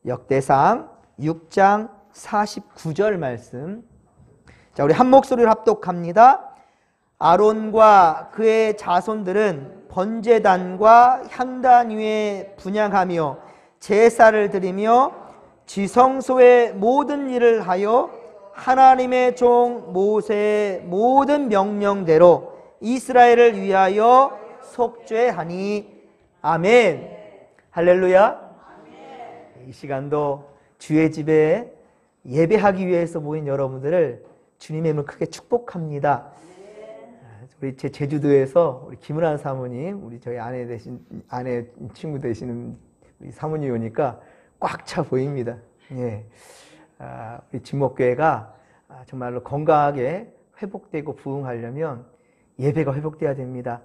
역대상 6장 49절 말씀. 자, 우리 한 목소리로 합독합니다. 아론과 그의 자손들은 번제단과 향단 위에 분향하며 제사를 드리며 지성소의 모든 일을 하여 하나님의 종 모세의 모든 명령대로 이스라엘을 위하여 속죄하니. 아멘. 할렐루야. 이 시간도 주의 집에 예배하기 위해서 모인 여러분들을 주님의 이름으로 크게 축복합니다. 우리 제 제주도에서 우리 김은환 사모님, 우리 저희 아내 친구 되시는 우리 사모님이 오니까 꽉 차 보입니다. 예. 우리 진목교회가 정말로 건강하게 회복되고 부흥하려면 예배가 회복돼야 됩니다.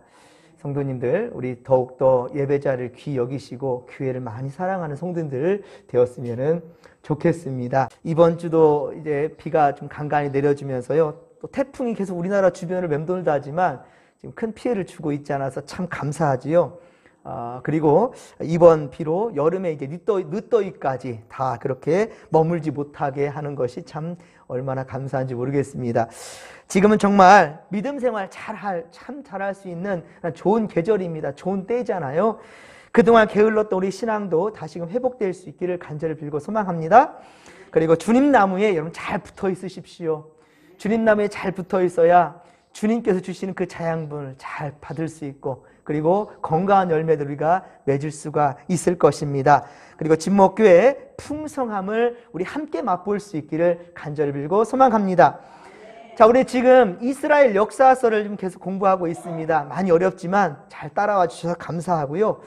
성도님들, 우리 더욱더 예배자를 귀히 여기시고 교회를 많이 사랑하는 성도님들 되었으면 좋겠습니다. 이번 주도 이제 비가 좀 간간히 내려주면서요, 또 태풍이 계속 우리나라 주변을 맴돌다 하지만 지금 큰 피해를 주고 있지 않아서 참 감사하지요. 그리고 이번 비로 여름에 이제 늦더위까지 다 그렇게 머물지 못하게 하는 것이 참 얼마나 감사한지 모르겠습니다. 지금은 정말 믿음 생활 참 잘할 수 있는 좋은 계절입니다. 좋은 때잖아요. 그동안 게을렀던 우리 신앙도 다시금 회복될 수 있기를 간절히 빌고 소망합니다. 그리고 주님 나무에 여러분 잘 붙어 있으십시오. 주님 나무에 잘 붙어 있어야 주님께서 주시는 그 자양분을 잘 받을 수 있고, 그리고 건강한 열매들 우리가 맺을 수가 있을 것입니다. 그리고 진목교회의 풍성함을 우리 함께 맛볼 수 있기를 간절히 빌고 소망합니다. 자, 우리 지금 이스라엘 역사서를 좀 계속 공부하고 있습니다. 많이 어렵지만 잘 따라와 주셔서 감사하고요.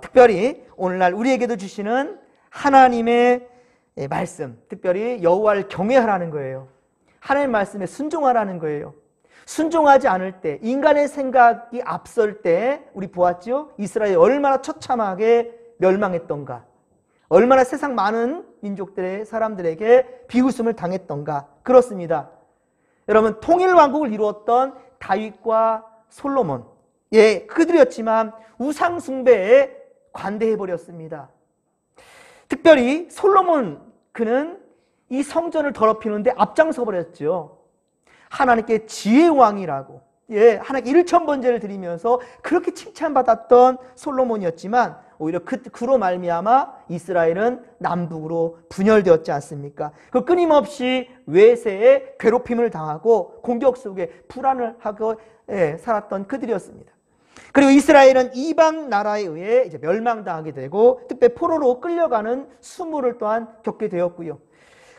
특별히 오늘날 우리에게도 주시는 하나님의 말씀, 특별히 여호와를 경외하라는 거예요. 하나님의 말씀에 순종하라는 거예요. 순종하지 않을 때, 인간의 생각이 앞설 때 우리 보았죠? 이스라엘이 얼마나 처참하게 멸망했던가, 얼마나 세상 많은 민족들의 사람들에게 비웃음을 당했던가. 그렇습니다. 여러분, 통일왕국을 이루었던 다윗과 솔로몬, 그들이었지만 우상 숭배에 관대해버렸습니다. 특별히 솔로몬, 그는 이 성전을 더럽히는데 앞장서 버렸죠. 하나님께 지혜의 왕이라고, 하나님께 일천번제를 드리면서 그렇게 칭찬받았던 솔로몬이었지만 오히려 그로 말미암아 이스라엘은 남북으로 분열되었지 않습니까? 그 끊임없이 외세에 괴롭힘을 당하고 공격 속에 불안을 하고 살았던 그들이었습니다. 그리고 이스라엘은 이방 나라에 의해 이제 멸망당하게 되고 특별히 포로로 끌려가는 수모를 또한 겪게 되었고요.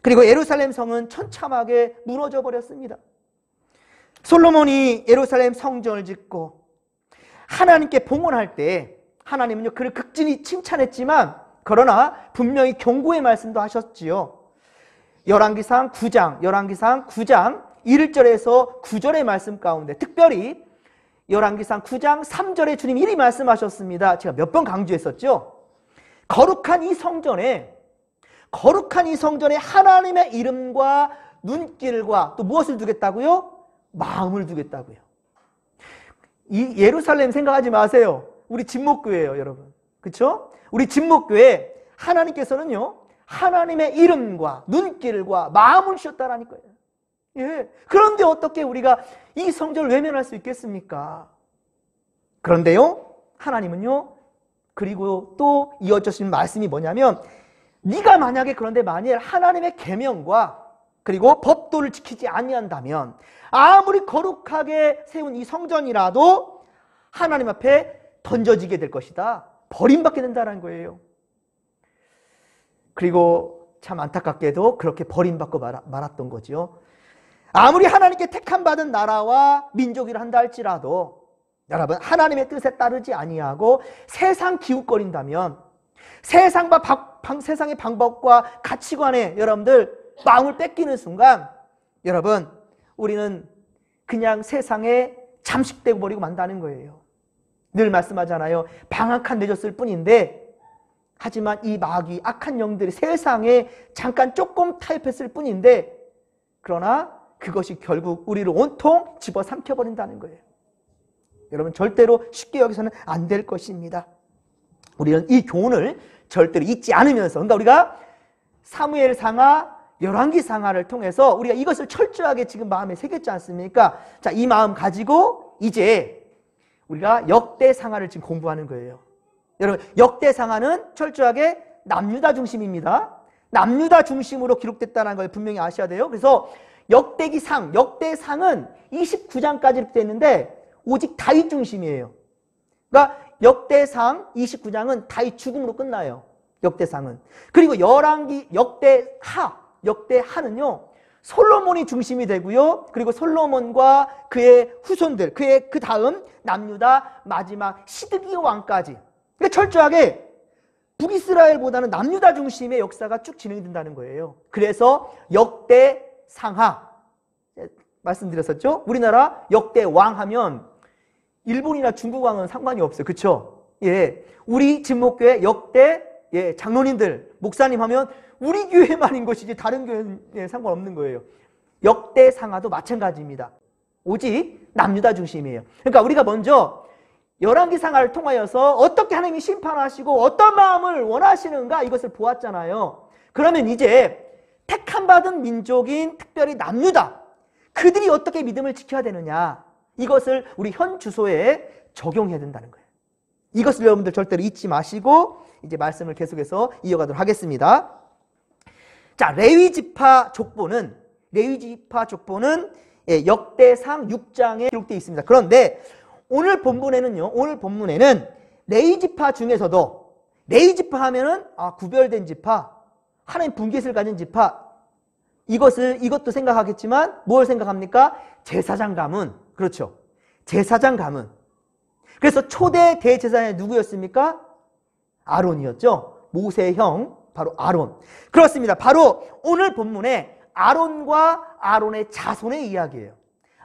그리고 예루살렘 성은 처참하게 무너져 버렸습니다. 솔로몬이 예루살렘 성전을 짓고 하나님께 봉헌할 때 하나님은요, 그를 극진히 칭찬했지만 그러나 분명히 경고의 말씀도 하셨지요. 열왕기상 9장 1절에서 9절의 말씀 가운데 특별히 열왕기상 9장 3절에 주님 이리 말씀하셨습니다. 제가 몇 번 강조했었죠. 거룩한 이 성전에 하나님의 이름과 눈길과 또 무엇을 두겠다고요? 마음을 두겠다고요. 이 예루살렘 생각하지 마세요. 우리 진목교회예요, 여러분. 그렇죠? 우리 진목교회 하나님께서는요, 하나님의 이름과 눈길과 마음을 주셨다라는 거예요. 그런데 어떻게 우리가 이 성전을 외면할 수 있겠습니까? 그런데요, 하나님은요, 그리고 또 이어주신 말씀이 뭐냐면, 네가 만약에 그런데 만일 하나님의 계명과 그리고 법도를 지키지 아니한다면 아무리 거룩하게 세운 이 성전이라도 하나님 앞에 던져지게 될 것이다. 버림받게 된다는 거예요. 그리고 참 안타깝게도 그렇게 버림받고 말았던 거죠. 아무리 하나님께 택함받은 나라와 민족이라 한다 할지라도 여러분, 하나님의 뜻에 따르지 아니하고 세상 기웃거린다면 세상의 방법과 가치관에 여러분들 마음을 뺏기는 순간 여러분, 우리는 그냥 세상에 잠식되고 버리고 만다는 거예요. 늘 말씀하잖아요. 방학한 내줬을 뿐인데, 하지만 이 마귀 악한 영들이 세상에 잠깐 조금 타협했을 뿐인데, 그러나 그것이 결국 우리를 온통 집어삼켜버린다는 거예요. 여러분, 절대로 쉽게 여기서는 안 될 것입니다. 우리는 이 교훈을 절대로 잊지 않으면서, 그러니까 우리가 사무엘상하, 열왕기상하를 통해서 우리가 이것을 철저하게 지금 마음에 새겼지 않습니까? 자, 이 마음 가지고 이제 우리가 역대상하를 지금 공부하는 거예요. 여러분, 역대상하는 철저하게 남유다 중심입니다. 남유다 중심으로 기록됐다는 걸 분명히 아셔야 돼요. 그래서 역대기상, 역대상은 29장까지 이렇게 됐는데 오직 다윗 중심이에요. 그러니까 역대상 29장은 다윗 죽음으로 끝나요. 역대상은. 그리고 열왕기, 역대하는요 솔로몬이 중심이 되고요. 그리고 솔로몬과 그의 후손들, 그의 그 다음 남유다 마지막 시드기야 왕까지. 그러니까 철저하게 북이스라엘보다는 남유다 중심의 역사가 쭉 진행된다는 거예요. 그래서 역대상하, 말씀드렸었죠? 우리나라 역대왕 하면 일본이나 중국 왕은 상관이 없어요. 그렇죠? 예. 우리 진목교회 역대 장로님들, 목사님 하면 우리 교회만인 것이지 다른 교회에 상관없는 거예요. 역대상하도 마찬가지입니다. 오직 남유다 중심이에요. 그러니까 우리가 먼저 열왕기상하를 통하여서 어떻게 하나님이 심판하시고 어떤 마음을 원하시는가 이것을 보았잖아요. 그러면 이제 택함 받은 민족인 특별히 남유다, 그들이 어떻게 믿음을 지켜야 되느냐, 이것을 우리 현 주소에 적용해야 된다는 거예요. 이것을 여러분들 절대로 잊지 마시고 이제 말씀을 계속해서 이어가도록 하겠습니다. 자, 레위지파 족보는 역대상 6장에 기록되어 있습니다. 그런데 오늘 본문에는 레위지파 중에서도, 레위지파 하면은 구별된 지파, 하나님 분깃을 가진 지파, 이것도 생각하겠지만 뭘 생각합니까? 제사장 가문. 그렇죠. 제사장 가문. 그래서 초대 대제사장이 누구였습니까? 아론이었죠. 모세의 형, 바로 아론. 그렇습니다. 바로 오늘 본문에 아론과 아론의 자손의 이야기예요.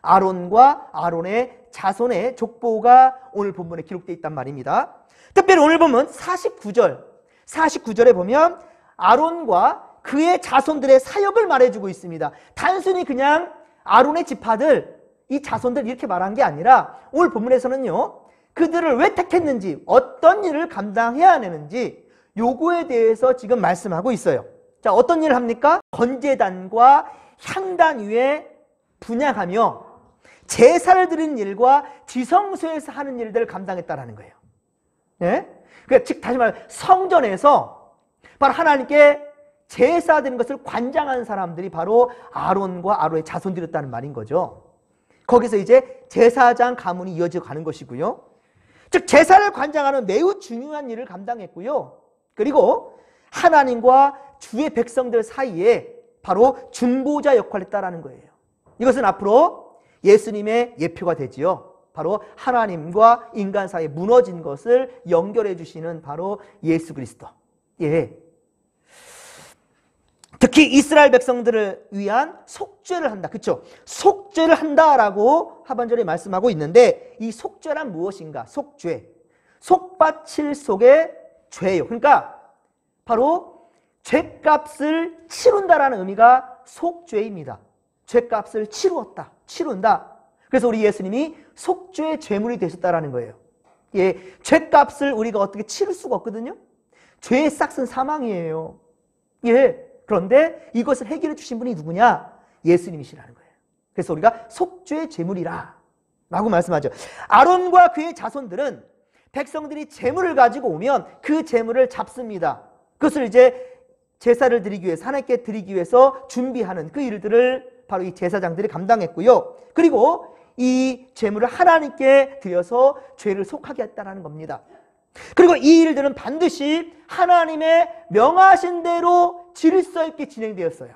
아론과 아론의 자손의 족보가 오늘 본문에 기록되어 있단 말입니다. 특별히 오늘 본문 49절에 보면 아론과 그의 자손들의 사역을 말해주고 있습니다. 단순히 그냥 아론의 지파들, 이 자손들 이렇게 말한 게 아니라 오늘 본문에서는요, 그들을 왜 택했는지, 어떤 일을 감당해야 하는지 요거에 대해서 지금 말씀하고 있어요. 자, 어떤 일을 합니까? 건제단과 향단 위에 분향하며 제사를 드리는 일과 지성소에서 하는 일들을 감당했다라는 거예요. 예? 그러니까 즉 다시 말해 성전에서 바로 하나님께 제사 드리는 것을 관장하는 사람들이 바로 아론과 아론의 자손들이었다는 말인 거죠. 거기서 이제 제사장 가문이 이어져 가는 것이고요. 즉 제사를 관장하는 매우 중요한 일을 감당했고요. 그리고 하나님과 주의 백성들 사이에 바로 중보자 역할을 했다라는 거예요. 이것은 앞으로 예수님의 예표가 되지요. 바로 하나님과 인간 사이에 무너진 것을 연결해 주시는 바로 예수 그리스도. 예. 특히 이스라엘 백성들을 위한 속죄를 한다. 그렇죠? 속죄를 한다라고 하반절에 말씀하고 있는데 이 속죄란 무엇인가? 속죄. 속바칠 속의 죄요. 그러니까 바로 죄값을 치룬다라는 의미가 속죄입니다. 죄값을 치룬다. 그래서 우리 예수님이 속죄의 제물이 되셨다라는 거예요. 예, 죄값을 우리가 어떻게 치를 수가 없거든요. 죄의 싹은 사망이에요. 예. 그런데 이것을 해결해 주신 분이 누구냐? 예수님이시라는 거예요. 그래서 우리가 속죄의 제물이라 라고 말씀하죠. 아론과 그의 자손들은 백성들이 제물을 가지고 오면 그 제물을 잡습니다. 그것을 이제 제사를 드리기 위해서, 하나님께 드리기 위해서 준비하는 그 일들을 바로 이 제사장들이 감당했고요. 그리고 이 제물을 하나님께 드려서 죄를 속하게 했다는 겁니다. 그리고 이 일들은 반드시 하나님의 명하신 대로 질서 있게 진행되었어요.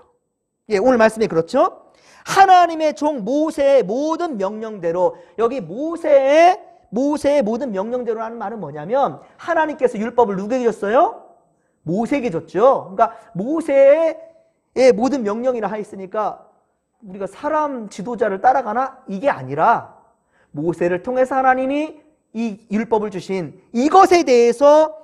예, 오늘 말씀이 그렇죠? 하나님의 종 모세의 모든 명령대로, 여기 모세의 모든 명령대로라는 말은 뭐냐면 하나님께서 율법을 누구에게 줬어요? 모세에게 줬죠. 그러니까 모세의 모든 명령이라 하였으니까 우리가 사람 지도자를 따라가나? 이게 아니라 모세를 통해서 하나님이 이 율법을 주신 이것에 대해서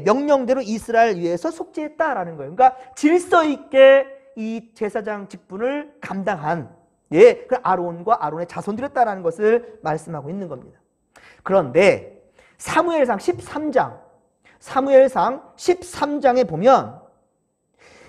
명령대로 이스라엘 위해서 속죄했다라는 거예요. 그러니까 질서 있게 이 제사장 직분을 감당한 그 아론과 아론의 자손들이었다라는 것을 말씀하고 있는 겁니다. 그런데 사무엘상 13장 사무엘상 13장에 보면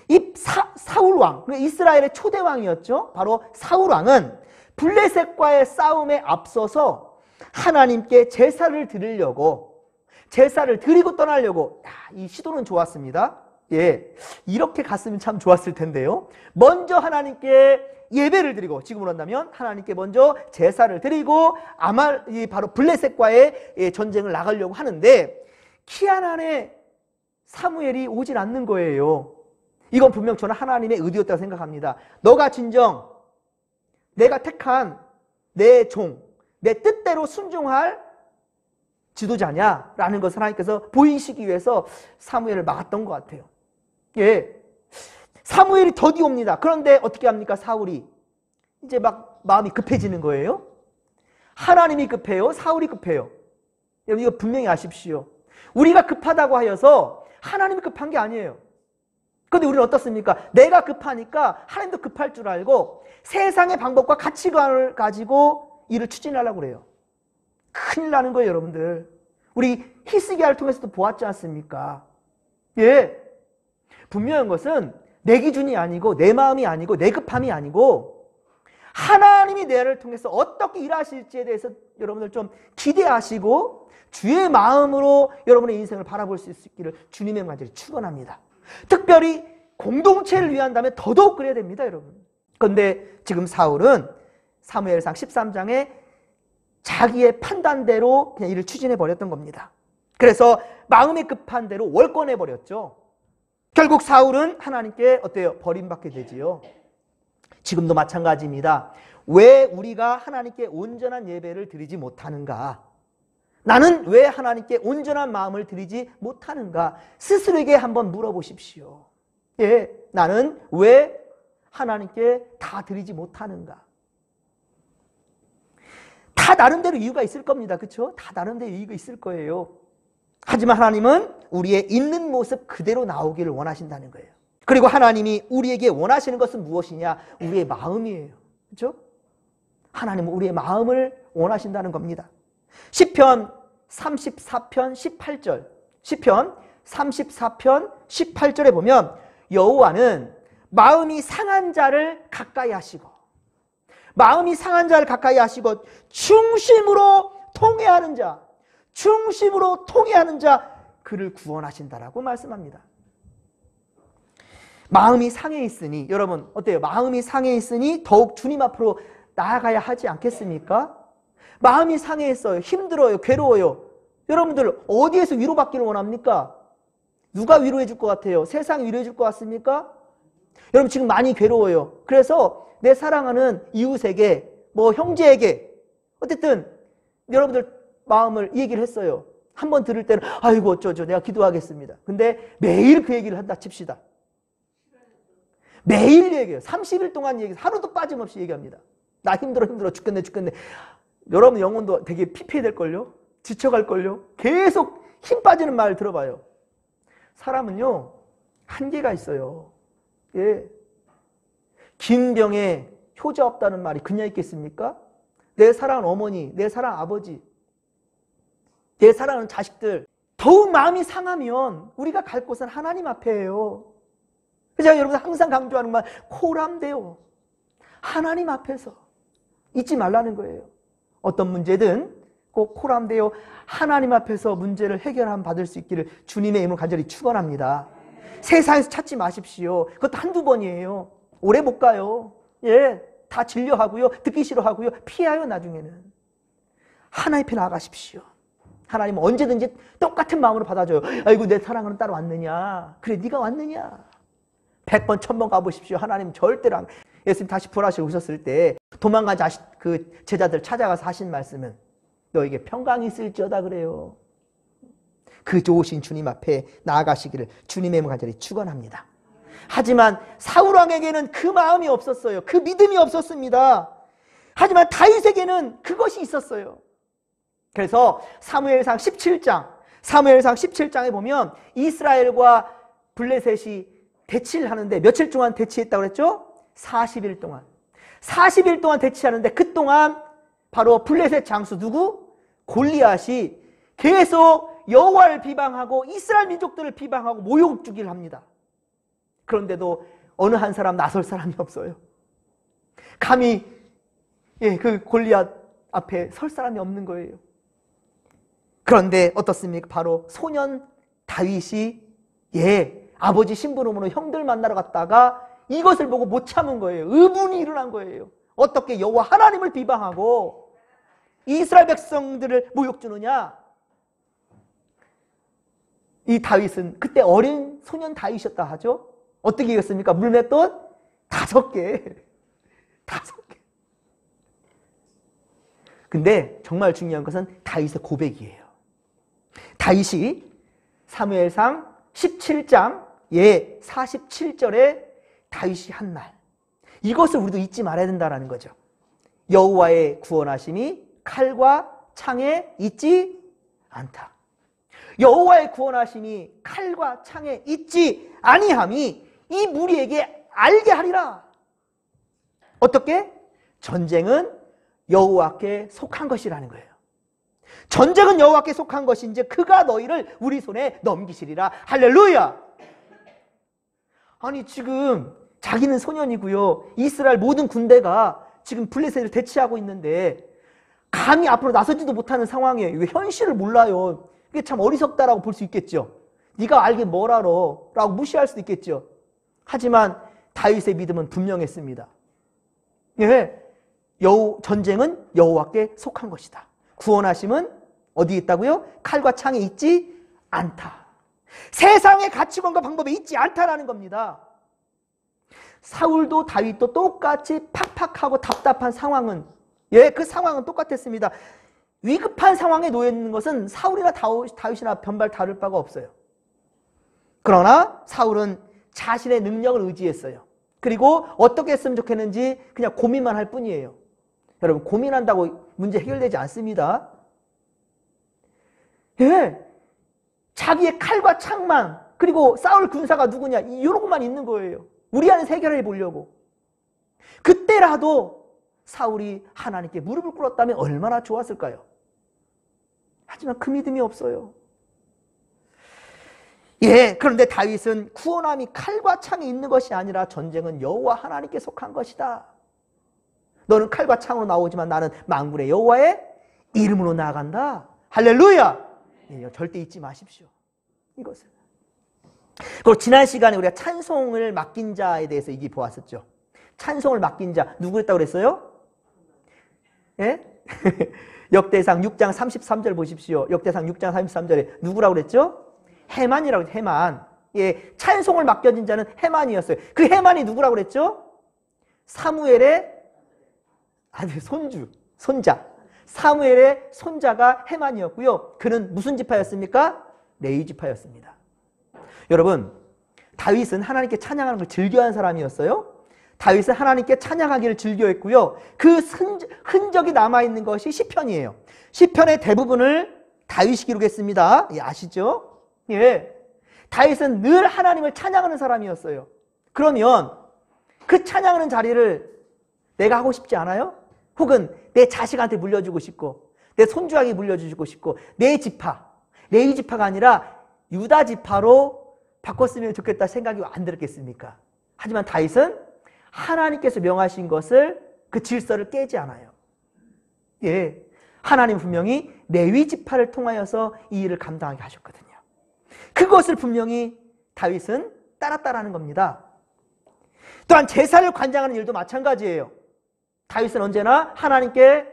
이 사울왕, 이스라엘의 초대왕이었죠. 바로 사울왕은 블레셋과의 싸움에 앞서서 하나님께 제사를 드리려고, 제사를 드리고 떠나려고, 이 시도는 좋았습니다. 예, 이렇게 갔으면 참 좋았을 텐데요. 먼저 하나님께 예배를 드리고, 지금으로 한다면 하나님께 먼저 제사를 드리고 바로 블레셋과의 전쟁을 나가려고 하는데 기한 안에 사무엘이 오질 않는 거예요. 이건 분명 저는 하나님의 의도였다고 생각합니다. 너가 진정 내가 택한 내 종, 내 뜻대로 순종할 지도자냐라는 것을 하나님께서 보이시기 위해서 사무엘을 막았던 것 같아요. 예, 사무엘이 더디 옵니다. 그런데 어떻게 합니까? 사울이 이제 막 마음이 급해지는 거예요. 하나님이 급해요? 사울이 급해요? 여러분 이거 분명히 아십시오. 우리가 급하다고 하여서 하나님이 급한 게 아니에요. 그런데 우리는 어떻습니까? 내가 급하니까 하나님도 급할 줄 알고 세상의 방법과 가치관을 가지고 일을 추진하려고 그래요. 큰일 나는 거예요, 여러분들. 우리 히스기야를 통해서도 보았지 않습니까? 예, 분명한 것은 내 기준이 아니고 내 마음이 아니고 내 급함이 아니고 하나님이 내를 통해서 어떻게 일하실지에 대해서 여러분들 좀 기대하시고 주의 마음으로 여러분의 인생을 바라볼 수 있기를 주님의 간절히 축원합니다. 특별히 공동체를 위한다면 더더욱 그래야 됩니다, 여러분. 그런데 지금 사울은 사무엘상 13장에 자기의 판단대로 그냥 일을 추진해 버렸던 겁니다. 그래서 마음이 급한 대로 월권해 버렸죠. 결국 사울은 하나님께 어때요? 버림받게 되지요. 지금도 마찬가지입니다. 왜 우리가 하나님께 온전한 예배를 드리지 못하는가? 나는 왜 하나님께 온전한 마음을 드리지 못하는가? 스스로에게 한번 물어보십시오. 예, 나는 왜 하나님께 다 드리지 못하는가? 다 나름대로 이유가 있을 겁니다. 그렇죠? 다 나름대로 이유가 있을 거예요. 하지만 하나님은 우리의 있는 모습 그대로 나오기를 원하신다는 거예요. 그리고 하나님이 우리에게 원하시는 것은 무엇이냐? 우리의 마음이에요. 그렇죠? 하나님은 우리의 마음을 원하신다는 겁니다. 시편 34편 18절, 시편 34편 18절에 보면 여호와는 마음이 상한 자를 가까이 하시고, 마음이 상한 자를 가까이 하시고 중심으로 통회하는 자, 중심으로 통회하는 자 그를 구원하신다라고 말씀합니다. 마음이 상해 있으니, 여러분 어때요? 마음이 상해 있으니 더욱 주님 앞으로 나아가야 하지 않겠습니까? 마음이 상해했어요. 힘들어요. 괴로워요. 여러분들 어디에서 위로받기를 원합니까? 누가 위로해 줄 것 같아요? 세상이 위로해 줄 것 같습니까? 여러분 지금 많이 괴로워요. 그래서 내 사랑하는 이웃에게, 형제에게 어쨌든 여러분들 마음을 이 얘기를 했어요. 한번 들을 때는 아이고 어쩌죠, 내가 기도하겠습니다. 근데 매일 그 얘기를 한다 칩시다. 매일 얘기해요. 30일 동안 얘기해요. 하루도 빠짐없이 얘기합니다. 나 힘들어 죽겠네. 여러분 영혼도 되게 피폐해될걸요? 지쳐갈걸요? 계속 힘 빠지는 말 들어봐요. 사람은요 한계가 있어요. 예. 긴 병에 효자 없다는 말이 그냥 있겠습니까? 내 사랑하는 어머니, 내 사랑하는 아버지, 내 사랑하는 자식들, 더욱 마음이 상하면 우리가 갈 곳은 하나님 앞에예요. 제가 여러분 항상 강조하는 말, 코람데오, 하나님 앞에서 잊지 말라는 거예요. 어떤 문제든 꼭 코람데오, 하나님 앞에서 문제를 해결함 받을 수 있기를 주님의 이름으로 간절히 축원합니다. 세상에서 찾지 마십시오. 그것도 한두 번이에요. 오래 못 가요. 예, 다 진료하고요, 듣기 싫어하고요, 피해요. 나중에는 하나님 앞에 나아가십시오. 하나님은 언제든지 똑같은 마음으로 받아줘요. 아이고 내 사랑하는 딸 왔느냐? 그래 네가 왔느냐? 100번 1000번 가보십시오. 하나님 절대로 예수님 다시 부활하시고 오셨을 때 도망간 그 제자들 찾아가서 하신 말씀은 너에게 평강이 있을지어다 그래요. 그 좋으신 주님 앞에 나아가시기를 주님의 이름으로 간절히 축원합니다. 하지만 사울왕에게는 그 마음이 없었어요. 그 믿음이 없었습니다. 하지만 다윗에게는 그것이 있었어요. 그래서 사무엘상 17장에 보면 이스라엘과 블레셋이 대치를 하는데 며칠 동안 대치했다고 그랬죠? 40일 동안. 40일 동안 대치하는데 그동안 바로 블레셋 장수 누구? 골리앗이 계속 여호와를 비방하고 이스라엘 민족들을 비방하고 모욕 주기를 합니다. 그런데도 어느 한 사람 나설 사람이 없어요. 감히 그 골리앗 앞에 설 사람이 없는 거예요. 그런데 어떻습니까? 바로 소년 다윗이 아버지 심부름으로 형들 만나러 갔다가 이것을 보고 못 참은 거예요. 의분이 일어난 거예요. 어떻게 여호와 하나님을 비방하고 이스라엘 백성들을 모욕 주느냐? 이 다윗은 그때 어린 소년 다윗이었다 하죠. 어떻게 이겼습니까? 물맷돈 5개. 5개. 근데 정말 중요한 것은 다윗의 고백이에요. 다윗이 사무엘상 17장 47절에 다윗이 한 말, 이것을 우리도 잊지 말아야 된다는 거죠. 여호와의 구원하심이 칼과 창에 있지 않다. 여호와의 구원하심이 칼과 창에 있지 아니함이 이 무리에게 알게 하리라. 어떻게? 전쟁은 여호와께 속한 것이라는 거예요. 전쟁은 여호와께 속한 것인지 그가 너희를 우리 손에 넘기시리라. 할렐루야. 아니 지금 자기는 소년이고요, 이스라엘 모든 군대가 지금 블레셋을 대치하고 있는데 감히 앞으로 나서지도 못하는 상황이에요. 왜 현실을 몰라요. 이게 참 어리석다라고 볼 수 있겠죠. 네가 알게 뭘 알아 라고 무시할 수도 있겠죠. 하지만 다윗의 믿음은 분명했습니다. 전쟁은 여호와께 속한 것이다. 구원하심은 어디에 있다고요? 칼과 창에 있지 않다. 세상의 가치관과 방법에 있지 않다라는 겁니다. 사울도 다윗도 똑같이 팍팍하고 답답한 상황은, 그 상황은 똑같았습니다. 위급한 상황에 놓여 있는 것은 사울이나 다윗이나 변발 다를 바가 없어요. 그러나 사울은 자신의 능력을 의지했어요. 그리고 어떻게 했으면 좋겠는지 그냥 고민만 할 뿐이에요. 여러분, 고민한다고 문제 해결되지 않습니다. 자기의 칼과 창만, 그리고 싸울 군사가 누구냐, 이런 것만 있는 거예요. 우리 안에서 해결해 보려고. 그때라도 사울이 하나님께 무릎을 꿇었다면 얼마나 좋았을까요? 하지만 그 믿음이 없어요. 그런데 다윗은 구원함이 칼과 창에 있는 것이 아니라 전쟁은 여호와 하나님께 속한 것이다. 너는 칼과 창으로 나오지만 나는 만군의 여호와의 이름으로 나아간다. 할렐루야. 절대 잊지 마십시오. 이것을. 그리고 지난 시간에 우리가 찬송을 맡긴 자에 대해서 얘기 보았었죠. 찬송을 맡긴 자 누구였다고 그랬어요? 역대상 6장 33절 보십시오. 역대상 6장 33절에 누구라고 그랬죠? 헤만이라고 했죠. 헤만. 찬송을 맡겨진 자는 헤만이었어요. 그 헤만이 누구라고 그랬죠? 사무엘의 아들 손자. 사무엘의 손자가 헤만이었고요. 그는 무슨 지파였습니까? 레위 지파였습니다. 여러분, 다윗은 하나님께 찬양하는 걸 즐겨하는 사람이었어요. 다윗은 하나님께 찬양하기를 즐겨했고요. 그 흔적이 남아있는 것이 시편이에요. 시편의 대부분을 다윗이 기록했습니다. 아시죠? 다윗은 늘 하나님을 찬양하는 사람이었어요. 그러면 그 찬양하는 자리를 내가 하고 싶지 않아요? 혹은 내 자식한테 물려주고 싶고, 내 손주에게 물려주고 싶고, 내 지파, 레위 지파가 아니라 유다 지파로 바꿨으면 좋겠다 생각이 안 들었겠습니까? 하지만 다윗은 하나님께서 명하신 것을, 그 질서를 깨지 않아요. 하나님 분명히 레위 지파를 통하여서 이 일을 감당하게 하셨거든요. 그것을 분명히 다윗은 따랐다라는 겁니다. 또한 제사를 관장하는 일도 마찬가지예요. 다윗은 언제나 하나님께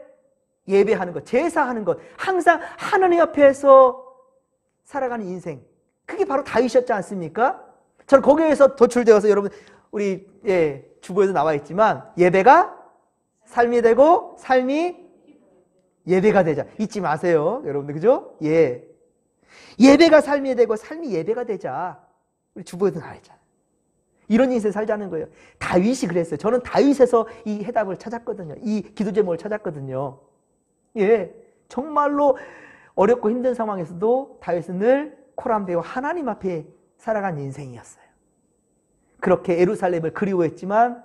예배하는 것, 제사하는 것, 항상 하나님 앞에서 살아가는 인생, 그게 바로 다윗이었지 않습니까? 저는 거기에서 도출되어서 여러분, 우리 주보에도 나와 있지만 예배가 삶이 되고 삶이 예배가 되자. 잊지 마세요, 여러분들. 그죠? 예배가 삶이 되고 삶이 예배가 되자. 우리 주보에도 나와 있잖아요. 이런 인생 살자는 거예요. 다윗이 그랬어요. 저는 다윗에서 이 해답을 찾았거든요. 이 기도 제목을 찾았거든요. 정말로 어렵고 힘든 상황에서도 다윗은 늘 코람배와 하나님 앞에 살아간 인생이었어요. 그렇게 예루살렘을 그리워했지만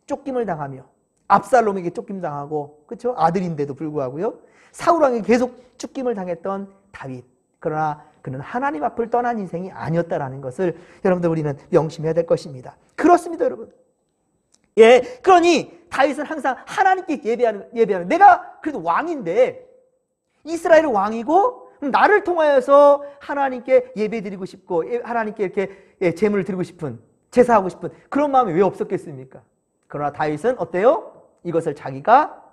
쫓김을 당하며, 압살롬에게 쫓김 당하고, 그렇죠? 아들인데도 불구하고요. 사울 왕에게 계속 쫓김을 당했던 다윗. 그러나 그는 하나님 앞을 떠난 인생이 아니었다라는 것을 여러분들 우리는 명심해야 될 것입니다. 그렇습니다, 여러분. 예, 그러니 다윗은 항상 하나님께 예배하는 내가 그래도 왕인데 이스라엘의 왕이고 나를 통하여서 하나님께 예배드리고 싶고 하나님께 이렇게 제물을 드리고 싶은 제사하고 싶은 그런 마음이 왜 없었겠습니까? 그러나 다윗은 어때요? 이것을 자기가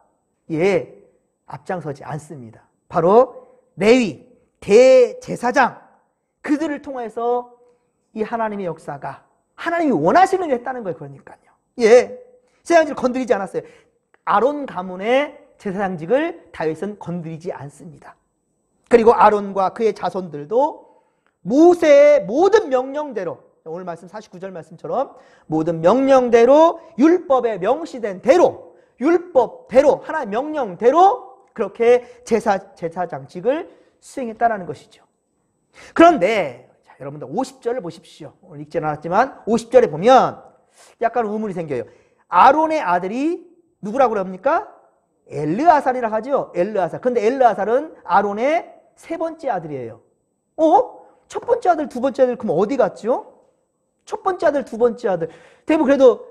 앞장서지 않습니다. 바로 레위, 대제사장 그들을 통해서 이 하나님의 역사가 하나님이 원하시는 일을 했다는 거예요. 그러니까요. 제사장직을 건드리지 않았어요. 아론 가문의 제사장직을 다윗은 건드리지 않습니다. 그리고 아론과 그의 자손들도 모세의 모든 명령대로 오늘 말씀 49절 말씀처럼 모든 명령대로 율법에 명시된 대로 율법대로 하나님의 명령대로 그렇게 제사장직을 수행했다는 것이죠. 그런데 자, 여러분들 50절을 보십시오. 오늘 읽지는 않았지만 50절에 보면 약간 의문이 생겨요. 아론의 아들이 누구라고 합니까? 엘르아살이라 하죠. 엘르아살. 근데 엘르아살은 아론의 세 번째 아들이에요. 첫 번째 아들, 두 번째 아들 그럼 어디 갔죠? 첫 번째 아들, 두 번째 아들 대부분 그래도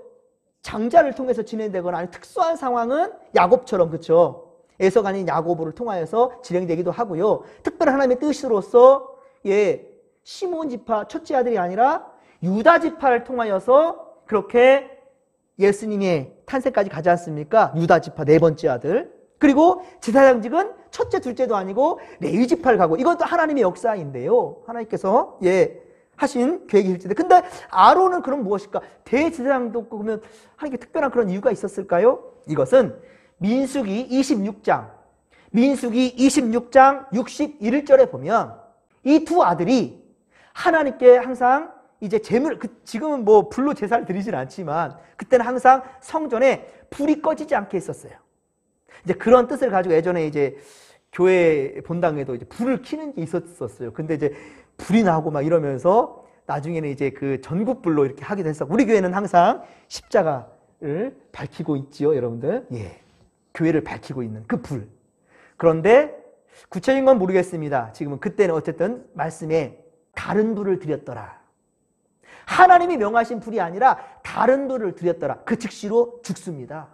장자를 통해서 진행되거나 아니 특수한 상황은 야곱처럼 그렇죠. 에서가 아닌 야고보를 통하여서 진행되기도 하고요. 특별한 하나님의 뜻으로서 시몬 지파 첫째 아들이 아니라 유다 지파를 통하여서 그렇게 예수님의 탄생까지 가지 않습니까? 유다 지파 네 번째 아들. 그리고 제사장직은 첫째, 둘째도 아니고 레위 지파를 가고 이것도 하나님의 역사인데요. 하나님께서 하신 계획일지인데 근데 아론은 그럼 무엇일까? 대제사장도 없고 그러면 하나님께 특별한 그런 이유가 있었을까요? 이것은 민수기 26장 61절에 보면 이 두 아들이 하나님께 항상 이제 제물 지금은 뭐 불로 제사를 드리진 않지만 그때는 항상 성전에 불이 꺼지지 않게 했었어요. 이제 그런 뜻을 가지고 예전에 이제 교회 본당에도 이제 불을 켜는 게 있었어요. 근데 이제 불이 나고 막 이러면서 나중에는 이제 그 전국불로 이렇게 하게 됐어. 우리 교회는 항상 십자가를 밝히고 있지요, 여러분들. 교회를 밝히고 있는 그 불. 그런데 구체적인 건 모르겠습니다. 지금은 그때는 어쨌든 말씀에 다른 불을 드렸더라. 하나님이 명하신 불이 아니라 다른 불을 드렸더라. 그 즉시로 죽습니다.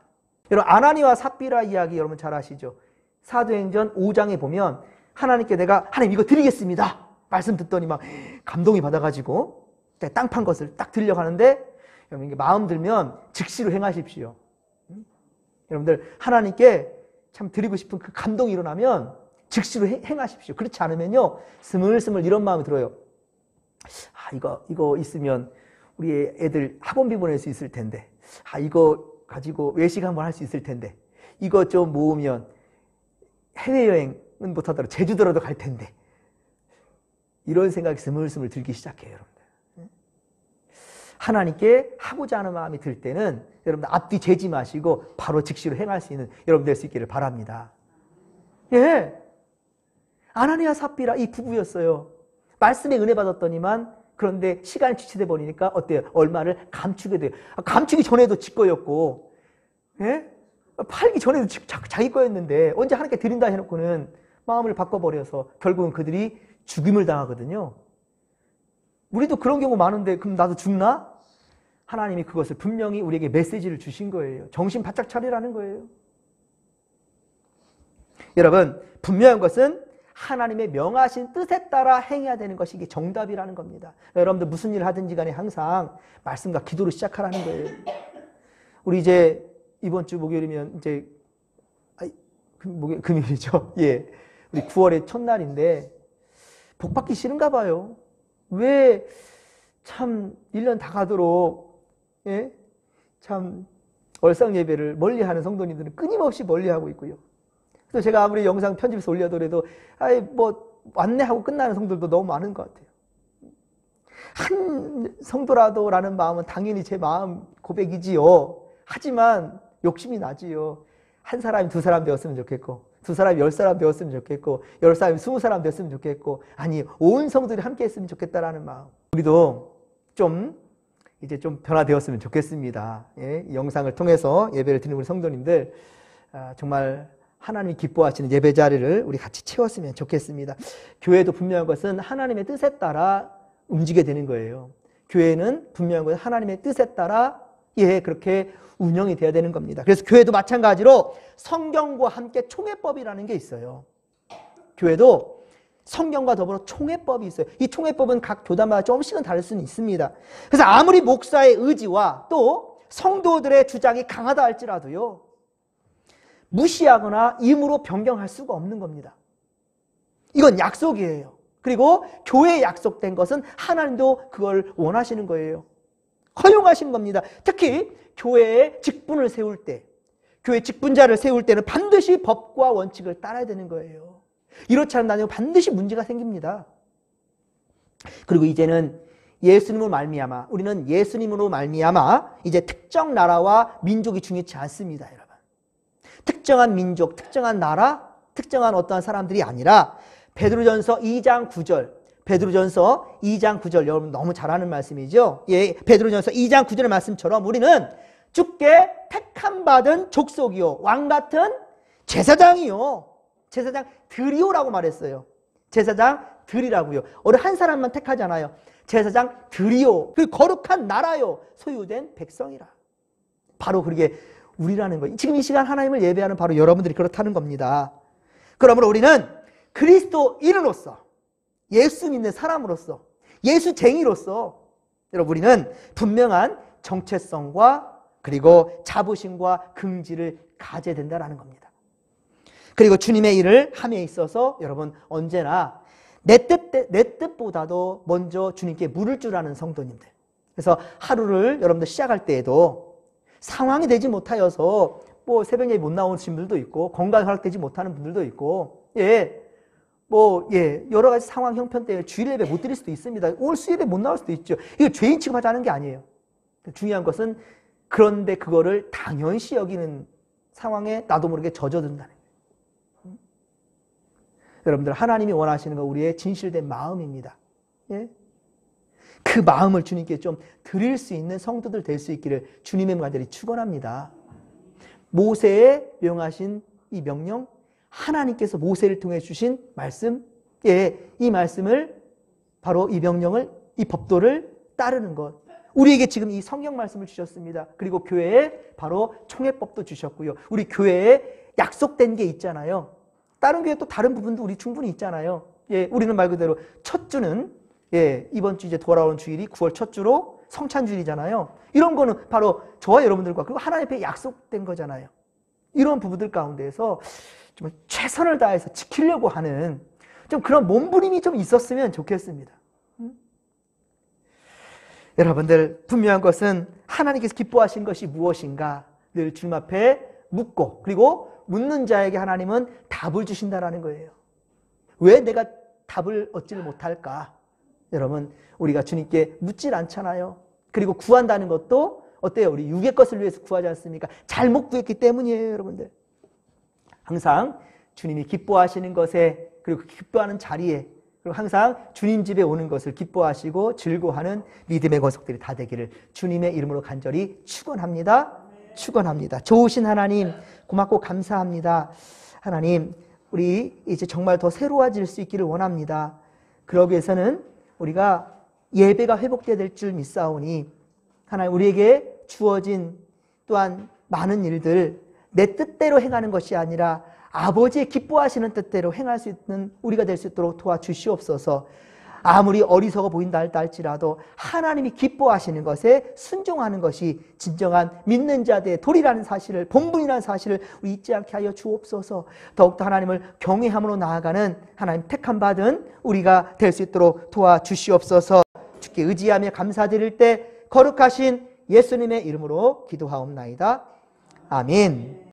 여러분 아나니와 삽비라 이야기 여러분 잘 아시죠? 사도행전 5장에 보면 하나님께 내가 하나님 이거 드리겠습니다. 말씀 듣더니 막 감동이 받아가지고 땅 판 것을 딱 드리려고 하는데 여러분 이게 마음 들면 즉시로 행하십시오. 여러분들 하나님께 참 드리고 싶은 그 감동이 일어나면 즉시로 행하십시오. 그렇지 않으면요 스물스물 이런 마음이 들어요. 이거 있으면 우리 애들 학원비 보낼 수 있을 텐데 이거 가지고 외식 한번 할 수 있을 텐데 이거 좀 모으면 해외여행은 못하더라도 제주도라도 갈 텐데 이런 생각이 스물스물 들기 시작해요. 여러분들 하나님께 하고자 하는 마음이 들 때는 여러분들 앞뒤 재지 마시고 바로 즉시로 행할 수 있는 여러분 될 수 있기를 바랍니다. 아나니아 삽비라 이 부부였어요. 말씀에 은혜 받았더니만 그런데 시간이 지체돼 버리니까 어때요? 얼마를 감추게 돼요. 감추기 전에도 지 거였고 팔기 전에도 자기 거였는데 언제 하나님께 드린다 해놓고는 마음을 바꿔버려서 결국은 그들이 죽임을 당하거든요. 우리도 그런 경우 많은데 그럼 나도 죽나? 하나님이 그것을 분명히 우리에게 메시지를 주신 거예요. 정신 바짝 차리라는 거예요. 여러분 분명한 것은 하나님의 명하신 뜻에 따라 행해야 되는 것이 이게 정답이라는 겁니다. 여러분들 무슨 일을 하든지 간에 항상 말씀과 기도로 시작하라는 거예요. 우리 이제 이번 주 목요일이면 이제 금요일이죠. 우리 9월의 첫날인데 복 받기 싫은가 봐요. 왜 참 1년 다 가도록 참 월상 예배를 멀리하는 성도님들은 끊임없이 멀리하고 있고요. 그래서 제가 아무리 영상 편집해서 올려더라도 뭐 왔네 하고 끝나는 성도들도 너무 많은 것 같아요. 한 성도라도 라는 마음은 당연히 제 마음 고백이지요. 하지만 욕심이 나지요. 한 사람이 두 사람 되었으면 좋겠고 두 사람이 10사람 되었으면 좋겠고 10사람이 20사람 됐으면 좋겠고 아니 온 성도들이 함께 했으면 좋겠다라는 마음. 우리도 이제 좀 변화되었으면 좋겠습니다. 이 영상을 통해서 예배를 드리는 우리 성도님들 정말 하나님이 기뻐하시는 예배 자리를 우리 같이 채웠으면 좋겠습니다. 교회도 분명한 것은 하나님의 뜻에 따라 움직이게 되는 거예요. 교회는 분명한 것은 하나님의 뜻에 따라 그렇게 운영이 돼야 되는 겁니다. 그래서 교회도 마찬가지로 성경과 함께 총회법이라는 게 있어요. 교회도 성경과 더불어 총회법이 있어요. 이 총회법은 각 교단마다 조금씩은 다를 수는 있습니다. 그래서 아무리 목사의 의지와 또 성도들의 주장이 강하다 할지라도요, 무시하거나 임으로 변경할 수가 없는 겁니다. 이건 약속이에요. 그리고 교회에 약속된 것은 하나님도 그걸 원하시는 거예요. 허용하신 겁니다. 특히 교회에 직분을 세울 때, 교회 직분자를 세울 때는 반드시 법과 원칙을 따라야 되는 거예요. 이렇지 않으면 반드시 문제가 생깁니다. 그리고 이제는 예수님으로 말미암아, 우리는 예수님으로 말미암아 이제 특정 나라와 민족이 중요치 않습니다, 여러분. 특정한 민족, 특정한 나라, 특정한 어떠한 사람들이 아니라 베드로전서 2장 9절, 베드로전서 2장 9절, 여러분 너무 잘 아는 말씀이죠. 베드로전서 2장 9절의 말씀처럼 우리는 주께 택함 받은 족속이요, 왕 같은 제사장이요, 제사장들이요라고 말했어요. 제사장들이라고요. 어느 한 사람만 택하지 않아요. 제사장들이요, 그 거룩한 나라요, 소유된 백성이라. 바로 그게 우리라는 거예요. 지금 이 시간 하나님을 예배하는 바로 여러분들이 그렇다는 겁니다. 그러므로 우리는 그리스도인으로서, 예수 믿는 사람으로서, 예수쟁이로서 여러분 우리는 분명한 정체성과 그리고 자부심과 긍지를 가져야 된다는 겁니다. 그리고 주님의 일을 함에 있어서 여러분 언제나 내 뜻보다도 먼저 주님께 물을 줄 아는 성도님들. 그래서 하루를 여러분들 시작할 때에도 상황이 되지 못하여서 뭐 새벽 예배 못 나오신 분들도 있고, 건강이 허락되지 못하는 분들도 있고, 여러 가지 상황 형편 때문에 주일 예배 못 드릴 수도 있습니다. 오늘 수요일에 못 나올 수도 있죠. 이거 죄인 취급하자는 게 아니에요. 중요한 것은 그런데 그거를 당연시 여기는 상황에 나도 모르게 젖어든다는 거예요. 여러분들, 하나님이 원하시는 건 우리의 진실된 마음입니다. 그 마음을 주님께 좀 드릴 수 있는 성도들 될 수 있기를 주님의 간절히 축원합니다. 모세에 명하신 이 명령, 하나님께서 모세를 통해 주신 말씀, 이 말씀을 바로 이 명령을, 이 법도를 따르는 것. 우리에게 지금 이 성경 말씀을 주셨습니다. 그리고 교회에 바로 총회법도 주셨고요. 우리 교회에 약속된 게 있잖아요. 다른 교회 또 다른 부분도 우리 충분히 있잖아요. 우리는 말 그대로 첫 주는 이번 주 이제 돌아오는 주일이 9월 첫 주로 성찬주일이잖아요. 이런 거는 바로 저와 여러분들과 그리고 하나님 앞에 약속된 거잖아요. 이런 부분들 가운데에서 좀 최선을 다해서 지키려고 하는 좀 그런 몸부림이 좀 있었으면 좋겠습니다. 여러분들, 분명한 것은 하나님께서 기뻐하신 것이 무엇인가 늘 주님 앞에 묻고, 그리고 묻는 자에게 하나님은 답을 주신다라는 거예요. 왜 내가 답을 얻지를 못할까? 여러분, 우리가 주님께 묻질 않잖아요. 그리고 구한다는 것도 어때요? 우리 육의 것을 위해서 구하지 않습니까? 잘못 구했기 때문이에요, 여러분들. 항상 주님이 기뻐하시는 것에, 그리고 기뻐하는 자리에, 그리고 항상 주님 집에 오는 것을 기뻐하시고 즐거워하는 믿음의 권속들이 다 되기를 주님의 이름으로 간절히 축원합니다. 축원합니다. 좋으신 하나님, 고맙고 감사합니다. 하나님, 우리 이제 정말 더 새로워질 수 있기를 원합니다. 그러기 위해서는 우리가 예배가 회복되어야 될 줄 믿사오니 하나님, 우리에게 주어진 또한 많은 일들 내 뜻대로 행하는 것이 아니라 아버지의 기뻐하시는 뜻대로 행할 수 있는 우리가 될 수 있도록 도와주시옵소서. 아무리 어리석어 보인다 할지라도 하나님이 기뻐하시는 것에 순종하는 것이 진정한 믿는 자들의 도리라는 사실을, 본분이라는 사실을 우리 잊지 않게 하여 주옵소서. 더욱더 하나님을 경외함으로 나아가는 하나님 택함 받은 우리가 될 수 있도록 도와주시옵소서. 주께 의지하며 감사드릴 때 거룩하신 예수님의 이름으로 기도하옵나이다. 아멘.